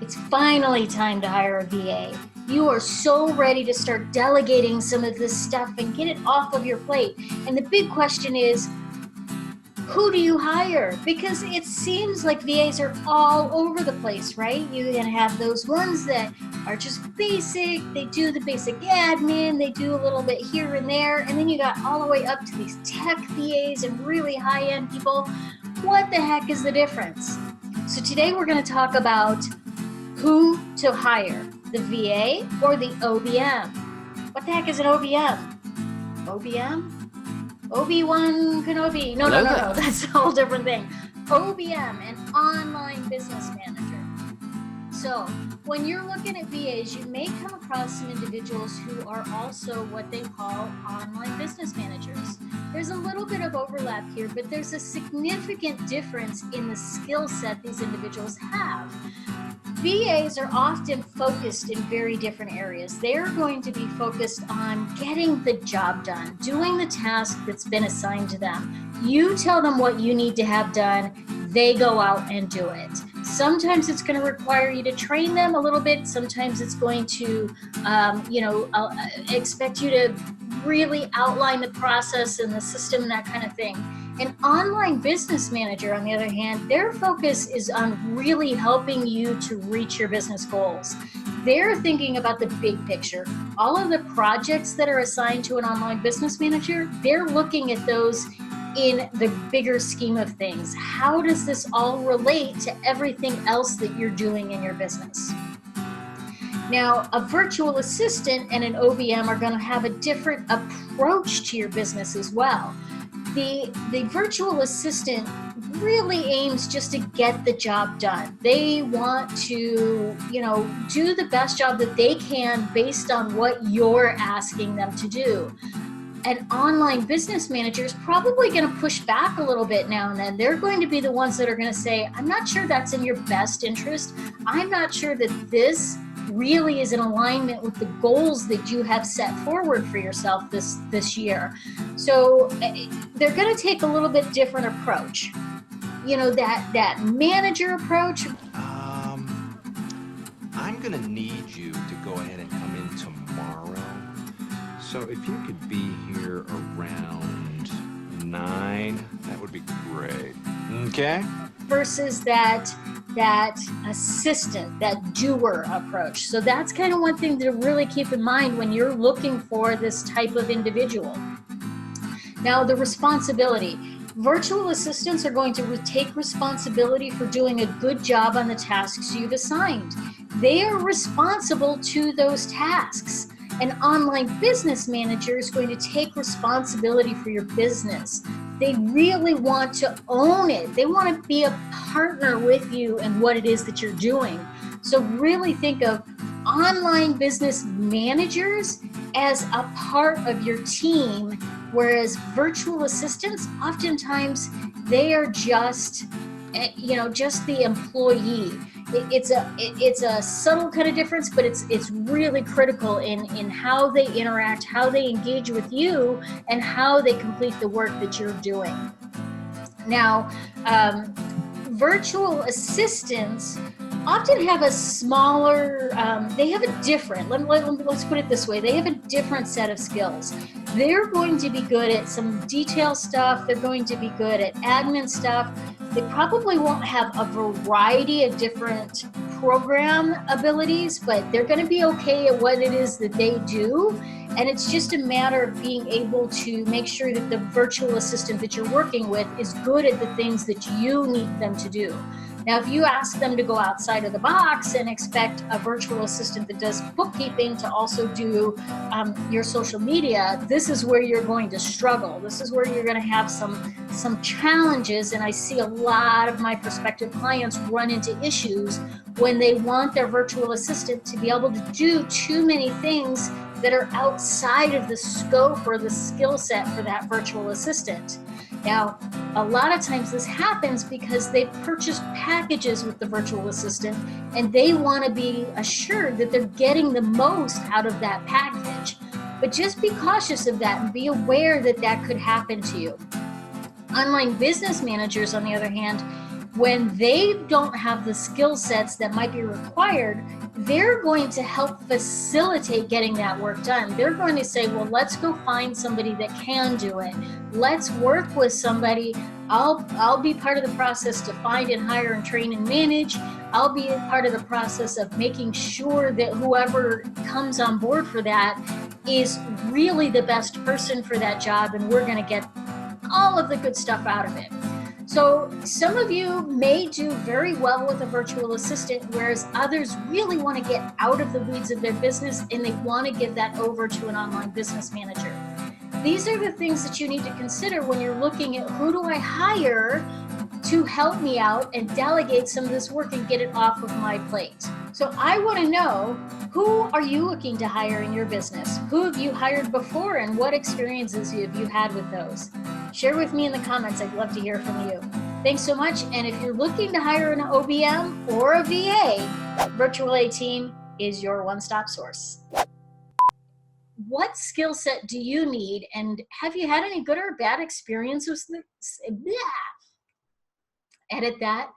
It's finally time to hire a VA. You are so ready to start delegating some of this stuff and get it off of your plate. And the big question is, who do you hire? Because it seems like VAs are all over the place, right? You can have those ones that are just basic, they do the basic admin, they do a little bit here and there, and then you got all the way up to these tech VAs and really high-end people. What the heck is the difference? So today we're going to talk about who to hire, the VA or the OBM. What the heck is an OBM? OBM? Obi-Wan Kenobi. No, that's a whole different thing. OBM, an online business manager. So when you're looking at VAs, you may come across some individuals who are also what they call online business managers. There's a little bit of overlap here, but there's a significant difference in the skill set these individuals have. VAs are often focused in very different areas. They're going to be focused on getting the job done, doing the task that's been assigned to them. You tell them what you need to have done, they go out and do it. Sometimes it's going to require you to train them a little bit. Sometimes it's going to, expect you to really outline the process and the system and that kind of thing. An online business manager, on the other hand, their focus is on really helping you to reach your business goals. They're thinking about the big picture. All of the projects that are assigned to an online business manager, they're looking at those in the bigger scheme of things. How does this all relate to everything else that you're doing in your business? Now, a virtual assistant and an OBM are going to have a different approach to your business as well. The virtual assistant really aims just to get the job done. They want to, do the best job that they can based on what you're asking them to do. An online business manager is probably going to push back a little bit now and then. They're going to be the ones that are going to say, I'm not sure that's in your best interest. I'm not sure that this really is in alignment with the goals that you have set forward for yourself this year. So they're going to take a little bit different approach. That manager approach. I'm going to need you to go ahead and come in tomorrow. So if you could be here around 9, that would be great. Okay? Versus that assistant, that doer approach. So that's kind of one thing to really keep in mind when you're looking for this type of individual. Now, the responsibility. Virtual assistants are going to take responsibility for doing a good job on the tasks you've assigned. They are responsible to those tasks. An online business manager is going to take responsibility for your business. They really want to own it. They want to be a partner with you in what it is that you're doing. So really think of online business managers as a part of your team, whereas virtual assistants, oftentimes they are just the employee. It's a subtle kind of difference, but it's really critical in how they interact, how they engage with you, and how they complete the work that you're doing. Now, virtual assistants often have a smaller, let's put it this way, they have a different set of skills. They're going to be good at some detail stuff, they're going to be good at admin stuff. They probably won't have a variety of different program abilities, but they're going to be okay at what it is that they do. And it's just a matter of being able to make sure that the virtual assistant that you're working with is good at the things that you need them to do. Now, if you ask them to go outside of the box and expect a virtual assistant that does bookkeeping to also do your social media, this is where you're going to struggle. This is where you're going to have some challenges, and I see a lot of my prospective clients run into issues when they want their virtual assistant to be able to do too many things that are outside of the scope or the skill set for that virtual assistant. Now, a lot of times this happens because they've purchased packages with the virtual assistant and they want to be assured that they're getting the most out of that package. But just be cautious of that and be aware that that could happen to you. Online business managers, on the other hand, when they don't have the skill sets that might be required, they're going to help facilitate getting that work done. They're going to say, well, let's go find somebody that can do it. Let's work with somebody. I'll be part of the process to find and hire and train and manage. I'll be a part of the process of making sure that whoever comes on board for that is really the best person for that job, and we're going to get all of the good stuff out of it. So some of you may do very well with a virtual assistant, whereas others really want to get out of the weeds of their business and they want to give that over to an online business manager. These are the things that you need to consider when you're looking at who do I hire to help me out and delegate some of this work and get it off of my plate. So I want to know, who are you looking to hire in your business? Who have you hired before and what experiences have you had with those? Share with me in the comments. I'd love to hear from you. Thanks so much. And if you're looking to hire an OBM or a VA, Virtual A Team is your one-stop source. What skill set do you need, and have you had any good or bad experiences with this? Edit that.